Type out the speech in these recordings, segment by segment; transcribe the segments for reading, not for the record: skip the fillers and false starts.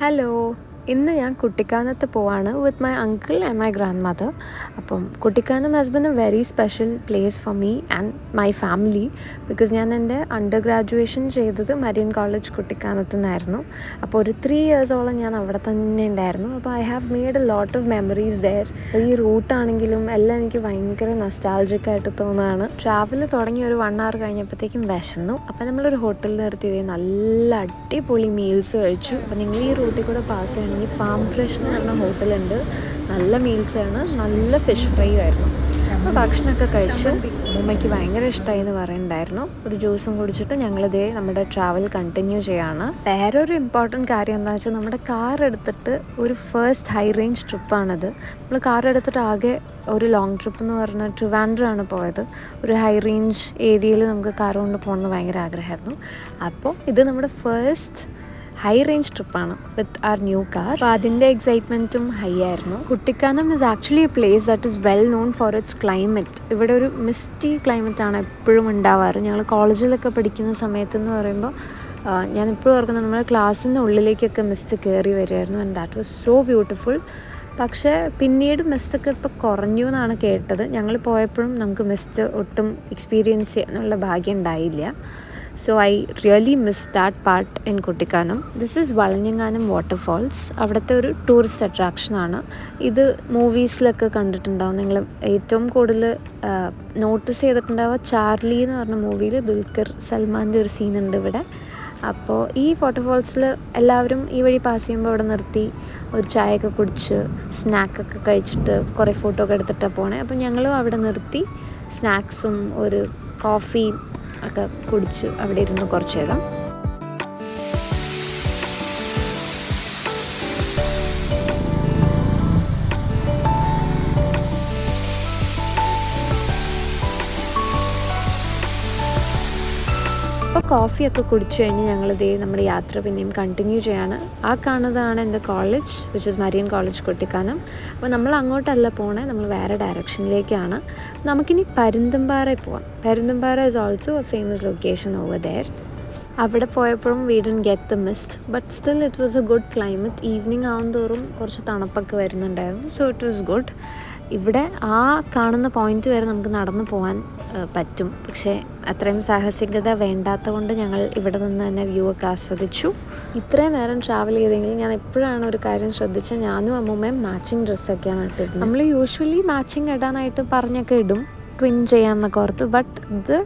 Hello, ഇന്ന് ഞാൻ കുട്ടിക്കാനത്ത് പോവാണ് with my uncle and my grandmother. അപ്പം Kuttikkanam has been a very special place for me and my family because ഞാൻ എൻ്റെ അണ്ടർ ഗ്രാജുവേഷൻ ചെയ്തത് മരിയൻ കോളേജ് കുട്ടിക്കാനത്ത് നിന്നായിരുന്നു. അപ്പോൾ ഒരു 3 ഇയേഴ്സോളം ഞാൻ അവിടെ തന്നെ ഉണ്ടായിരുന്നു. അപ്പോൾ I have made a lot of memories there. ഈ റൂട്ടാണെങ്കിലും എല്ലാം എനിക്ക് ഭയങ്കര നൊസ്റ്റാൾജിക്കായിട്ട് തോന്നുകയാണ്. ട്രാവൽ തുടങ്ങി ഒരു 1 hour കഴിഞ്ഞപ്പോഴത്തേക്കും വിശന്നു. അപ്പോൾ നമ്മളൊരു ഹോട്ടലിൽ നിർത്തിയത് നല്ല അടിപൊളി മീൽസ് കഴിച്ചു. അപ്പോൾ നിങ്ങൾ ഈ റൂട്ടിൽ കൂടെ പാസ് ചെയ്യണമെങ്കിൽ ഫാം ഫ്രഷ് എന്ന് പറഞ്ഞ ഹോട്ടലുണ്ട്. നല്ല മീൽസാണ്, നല്ല ഫിഷ് ഫ്രൈ ആയിരുന്നു. അപ്പോൾ ഭക്ഷണമൊക്കെ കഴിച്ചു. ഉമ്മയ്ക്ക് ഭയങ്കര ഇഷ്ടമായി എന്ന് പറയുന്നുണ്ടായിരുന്നു. ഒരു ജ്യൂസും കുടിച്ചിട്ട് ഞങ്ങളിതേ നമ്മുടെ ട്രാവൽ കണ്ടിന്യൂ ചെയ്യാണ്. വേറൊരു ഇമ്പോർട്ടൻറ്റ് കാര്യം എന്താ വെച്ചാൽ നമ്മുടെ കാർ എടുത്തിട്ട് ഒരു ഫസ്റ്റ് ഹൈ റേഞ്ച് ട്രിപ്പാണിത്. നമ്മൾ കാർ എടുത്തിട്ട് ആകെ ഒരു ലോങ് ട്രിപ്പ് എന്ന് പറഞ്ഞാൽ ട്രിവാൻഡ്രമാണ് പോയത്. ഒരു ഹൈ റേഞ്ച് ഏരിയയിൽ നമുക്ക് കാർ കൊണ്ട് പോകണമെന്ന് ഭയങ്കര ആഗ്രഹമായിരുന്നു. അപ്പോൾ ഇത് നമ്മുടെ ഫസ്റ്റ് ഹൈ റേഞ്ച് ട്രിപ്പാണ് വിത്ത് ആർ ന്യൂ കാർ. അപ്പോൾ അതിൻ്റെ എക്സൈറ്റ്മെൻറ്റും ഹൈ ആയിരുന്നു. Kuttikkanam is actually A place that is well known for it's climate. ഇവിടെ ഒരു മിസ്റ്റി ക്ലൈമറ്റാണ് എപ്പോഴും ഉണ്ടാവാറ്. ഞങ്ങൾ കോളേജിലൊക്കെ പഠിക്കുന്ന സമയത്തെന്ന് പറയുമ്പോൾ ഞാൻ എപ്പോഴും ഓർക്കുന്നത് നമ്മുടെ ക്ലാസ്സിൻ്റെ ഉള്ളിലേക്കൊക്കെ മിസ്റ്റ് കയറി വരുമായിരുന്നു. And that was so beautiful. പക്ഷേ പിന്നീട് മിസ്റ്റൊക്കെ ഇപ്പോൾ കുറഞ്ഞു എന്നാണ് കേട്ടത്. ഞങ്ങൾ പോയപ്പോഴും നമുക്ക് മിസ്റ്റ് ഒട്ടും എക്സ്പീരിയൻസ് ചെയ്യാനുള്ള ഭാഗ്യം ഉണ്ടായില്ല. So I really miss that part in Kuttikkanam. This is വളഞ്ഞങ്ങാനം വാട്ടർഫാൾസ്. അവിടുത്തെ ഒരു ടൂറിസ്റ്റ് അട്രാക്ഷനാണ്. ഇത് മൂവീസിലൊക്കെ കണ്ടിട്ടുണ്ടാവും നിങ്ങൾ. ഏറ്റവും കൂടുതൽ നോട്ടീസ് ചെയ്തിട്ടുണ്ടാവുക ചാർലി എന്ന് പറഞ്ഞ മൂവിയിൽ ദുൽഖർ സൽമാൻ്റെ ഒരു സീനുണ്ട് ഇവിടെ. അപ്പോൾ ഈ വാട്ടർഫാൾസിൽ എല്ലാവരും ഈ വഴി പാസ് ചെയ്യുമ്പോൾ അവിടെ നിർത്തി ഒരു ചായയൊക്കെ കുടിച്ച് സ്നാക്കൊക്കെ കഴിച്ചിട്ട് കുറേ ഫോട്ടോ ഒക്കെ എടുത്തിട്ടാണ് പോണേ. അപ്പോൾ ഞങ്ങളും അവിടെ നിർത്തി സ്നാക്സും ഒരു കോഫിയും ഒക്കെ കുടിച്ച് അവിടെ ഇരുന്ന് കുറച്ച് നേരം. അപ്പോൾ കോഫിയൊക്കെ കുടിച്ചു കഴിഞ്ഞ് ഞങ്ങളിതേ നമ്മുടെ യാത്ര പിന്നെയും കണ്ടിന്യൂ ചെയ്യാണ്. ആ കാണുന്നതാണ് എൻ്റെ college which is Marian college Kuttikkanam. അപ്പോൾ നമ്മൾ അങ്ങോട്ടല്ല പോണേ, നമ്മൾ വേറെ ഡയറക്ഷനിലേക്കാണ്. നമുക്കിനി പരുന്തുംപാറയിൽ പോവാം. Parunthumpara is also a famous location over there. അവിടെ പോയപ്പോഴും we didn't get the mist but still it was a good climate. Evening ആകുന്തോറും കുറച്ച് തണുപ്പൊക്കെ വരുന്നുണ്ടായിരുന്നു. So it was good. ഇവിടെ ആ കാണുന്ന പോയിന്റ് വരെ നമുക്ക് നടന്നു പോകാൻ പറ്റും. പക്ഷേ അത്രയും സാഹസികത വേണ്ടാത്ത കൊണ്ട് ഞങ്ങൾ ഇവിടെ നിന്ന് തന്നെ വ്യൂ ഒക്കെ ആസ്വദിച്ചു. ഇത്രയും നേരം ട്രാവൽ ചെയ്തെങ്കിൽ ഞാൻ എപ്പോഴാണ് ഒരു കാര്യം ശ്രദ്ധിച്ചാൽ ഞാനും അമ്മൂമ്മയും മാച്ചിങ് ഡ്രസ്സൊക്കെയാണ് ഇട്ടിരുന്നത്. നമ്മൾ യൂഷ്വലി മാച്ചിങ് ഇടാനായിട്ട് പറഞ്ഞൊക്കെ ഇടും, ട്വിൻ ചെയ്യാമെന്നൊക്കെ ഓർത്ത്. ബട്ട് ഇത്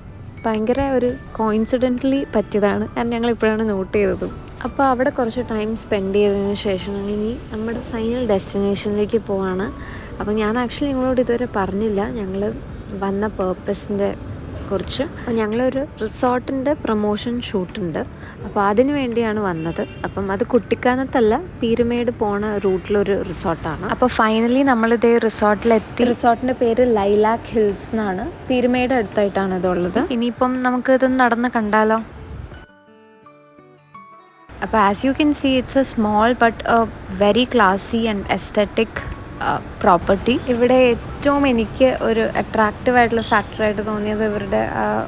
ഭയങ്കര ഒരു കോയിൻസിഡൻ്റലി പറ്റിയതാണ്. കാരണം ഞങ്ങൾ ഇപ്പോഴാണ് നോട്ട് ചെയ്തതും. അപ്പോൾ അവിടെ കുറച്ച് ടൈം സ്പെൻഡ് ചെയ്തതിന് ശേഷം ഇനി നമ്മുടെ ഫൈനൽ ഡെസ്റ്റിനേഷനിലേക്ക് പോവാണ്. അപ്പോൾ ഞാൻ ആക്ച്വലി നിങ്ങളോട് ഇതുവരെ പറഞ്ഞില്ല ഞങ്ങൾ വന്ന പേർപ്പസിൻ്റെ കുറിച്ച്. അപ്പോൾ ഞങ്ങളൊരു റിസോർട്ടിൻ്റെ പ്രൊമോഷൻ ഷൂട്ടുണ്ട്. അപ്പോൾ അതിന് വേണ്ടിയാണ് വന്നത്. അപ്പം അത് കുട്ടിക്കാനത്തല്ല, പീരുമേട് പോണ റൂട്ടിലൊരു റിസോർട്ടാണ്. അപ്പോൾ ഫൈനലി നമ്മളിതേ റിസോർട്ടിലെത്തി. റിസോർട്ടിൻ്റെ പേര് ലൈലാക്ക് ഹിൽസ് എന്നാണ്. പീരുമേട് അടുത്തായിട്ടാണ് ഇതുള്ളത്. ഇനിയിപ്പം നമുക്കിത് നടന്ന് കണ്ടാലോ. അപ്പോൾ as you can see it's a small but a very classy and aesthetic property. ഇവിടെ ഏറ്റവും എനിക്ക് ഒരു അട്രാക്റ്റീവായിട്ടുള്ള ഫാക്ടറായിട്ട് തോന്നിയത് ഇവരുടെ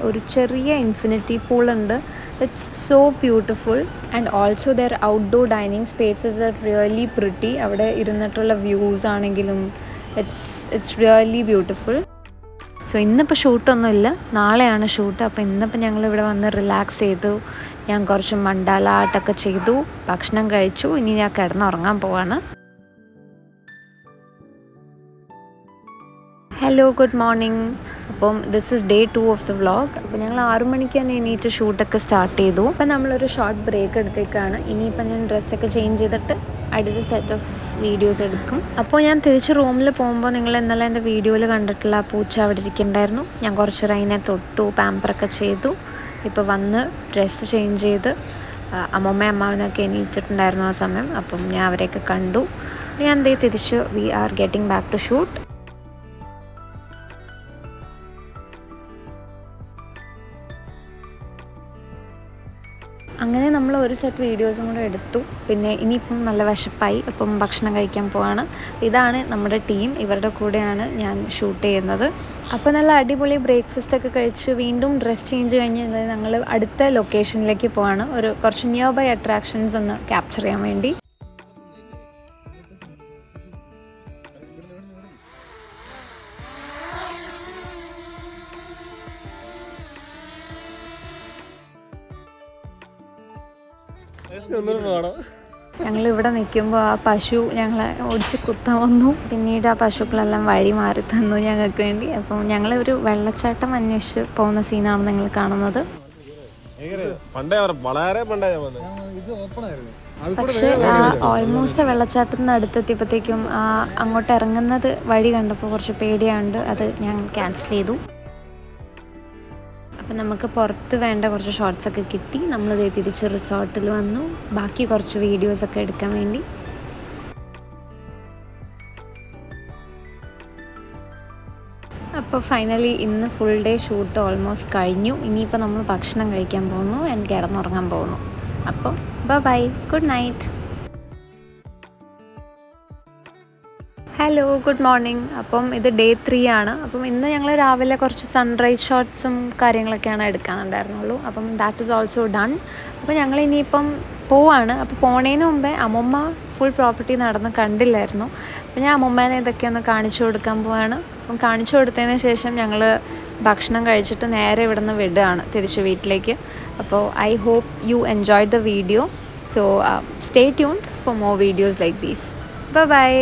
ഒരു ചെറിയ ഇൻഫിനിറ്റി പൂളുണ്ട്. It's so beautiful and also there outdoor dining spaces are really pretty. അവിടെ ഇരുന്നിട്ടുള്ള വ്യൂസ് ആണെങ്കിലും ഇറ്റ്സ് റിയലി ബ്യൂട്ടിഫുൾ. സോ ഇന്നിപ്പോൾ ഷൂട്ടൊന്നുമില്ല, നാളെയാണ് ഷൂട്ട്. അപ്പോൾ ഇന്നിപ്പോൾ ഞങ്ങളിവിടെ വന്ന് റിലാക്സ് ചെയ്തു. ഞാൻ കുറച്ച് മണ്ടാല ആർട്ടൊക്കെ ചെയ്തു, ഭക്ഷണം കഴിച്ചു. ഇനി ഞാൻ കിടന്നുറങ്ങാൻ പോവാണ്. Hello, good morning. അപ്പം this is day 2 of the vlog. അപ്പോൾ ഞങ്ങൾ 6 മണിക്ക് തന്നെ എണീറ്റ് ഷൂട്ടൊക്കെ സ്റ്റാർട്ട് ചെയ്തു. അപ്പം നമ്മളൊരു ഷോർട്ട് ബ്രേക്ക് എടുത്തേക്കാണ്. ഇനിയിപ്പം ഞാൻ ഡ്രസ്സൊക്കെ ചേഞ്ച് ചെയ്തിട്ട് അടുത്ത സെറ്റ് ഓഫ് വീഡിയോസ് എടുക്കും. അപ്പോൾ ഞാൻ തിരിച്ച് റൂമിൽ പോകുമ്പോൾ നിങ്ങൾ ഇന്നലെ എൻ്റെ വീഡിയോയിൽ കണ്ടിട്ടുള്ള ആ പൂച്ച അവിടെ ഇരിക്കുന്നുണ്ടായിരുന്നു. ഞാൻ കുറച്ച് അതിനെ തൊട്ടു, പാമ്പറൊക്കെ ചെയ്തു. ഇപ്പോൾ വന്ന് ഡ്രസ്സ് ചേഞ്ച് ചെയ്ത് അമ്മമ്മയും അമ്മാവനൊക്കെ എണീറ്റിട്ടുണ്ടായിരുന്നു ആ സമയം. അപ്പം ഞാൻ അവരെയൊക്കെ കണ്ടു. ഞാൻ എന്തേ തിരിച്ച് we are getting back to shoot. അങ്ങനെ നമ്മൾ ഒരു സെറ്റ് വീഡിയോസും കൂടെ എടുത്തു. പിന്നെ ഇനിയിപ്പം നല്ല വിശപ്പായി, അപ്പം ഭക്ഷണം കഴിക്കാൻ പോവാണ്. ഇതാണ് നമ്മുടെ ടീം, ഇവരുടെ കൂടെയാണ് ഞാൻ ഷൂട്ട് ചെയ്യുന്നത്. അപ്പോൾ നല്ല അടിപൊളി ബ്രേക്ക്ഫാസ്റ്റൊക്കെ കഴിച്ച് വീണ്ടും ഡ്രസ് ചേഞ്ച് കഴിഞ്ഞ് ഞങ്ങൾ അടുത്ത ലൊക്കേഷനിലേക്ക് പോവാണ്. കുറച്ച് നിയർ ബൈ അട്രാക്ഷൻസ് ഒന്ന് ക്യാപ്ചർ ചെയ്യാൻ വേണ്ടി. ഞങ്ങൾ ഇവിടെ നിൽക്കുമ്പോൾ ആ പശു ഞങ്ങളെ ഓടിച്ച് കുത്താൻ വന്നു. പിന്നീട് ആ പശുക്കളെല്ലാം വഴി മാറി തന്നു ഞങ്ങൾക്ക് വേണ്ടി. അപ്പം ഞങ്ങൾ ഒരു വെള്ളച്ചാട്ടം അന്വേഷിച്ച് പോകുന്ന സീനാണ് നിങ്ങൾ കാണുന്നത്. പക്ഷേ ഓൾമോസ്റ്റ് വെള്ളച്ചാട്ടത്തിന് അടുത്തെത്തിയപ്പോഴത്തേക്കും അങ്ങോട്ട് ഇറങ്ങുന്നത് വഴി കണ്ടപ്പോൾ കുറച്ച് പേടിയാണ്ട് അത് ഞാൻ ക്യാൻസൽ ചെയ്തു. അപ്പം നമുക്ക് പുറത്ത് വേണ്ട കുറച്ച് ഷോർട്സൊക്കെ കിട്ടി. നമ്മളിത് തിരിച്ച് റിസോർട്ടിൽ വന്നു ബാക്കി കുറച്ച് വീഡിയോസൊക്കെ എടുക്കാൻ വേണ്ടി. അപ്പോൾ ഫൈനലി ഇന്ന് ഫുൾ ഡേ ഷൂട്ട് ഓൾമോസ്റ്റ് കഴിഞ്ഞു. ഇനിയിപ്പോൾ നമ്മൾ ഭക്ഷണം കഴിക്കാൻ പോകുന്നു, എനിക്ക് കിടന്നുറങ്ങാൻ പോകുന്നു. അപ്പോൾ bye, good night. Hello, good morning. അപ്പം ഇത് ഡേ 3 ആണ്. അപ്പം ഇന്ന് ഞങ്ങൾ രാവിലെ കുറച്ച് സൺറൈസ് ഷോട്ട്സും കാര്യങ്ങളൊക്കെയാണ് എടുക്കാനുണ്ടായിരുന്നുള്ളൂ. അപ്പം ദാറ്റ് ഈസ് ഓൾസോ ഡൺ. അപ്പോൾ ഞങ്ങൾ ഇനിയിപ്പം പോവാണ്. അപ്പോൾ പോണേന് മുമ്പേ അമ്മമ്മ ഫുൾ പ്രോപ്പർട്ടി നടന്ന് കണ്ടില്ലായിരുന്നു. അപ്പോൾ ഞാൻ അമ്മമ്മേനെ ഇതൊക്കെ ഒന്ന് കാണിച്ചു കൊടുക്കാൻ പോവാണ്. അപ്പം കാണിച്ചു കൊടുത്തതിന് ശേഷം ഞങ്ങൾ ഭക്ഷണം കഴിച്ചിട്ട് നേരെ ഇവിടെ നിന്ന് വിടുകയാണ് തിരിച്ച് വീട്ടിലേക്ക്. അപ്പോൾ I hope you enjoyed the video. So stay tuned for more videos like these. By.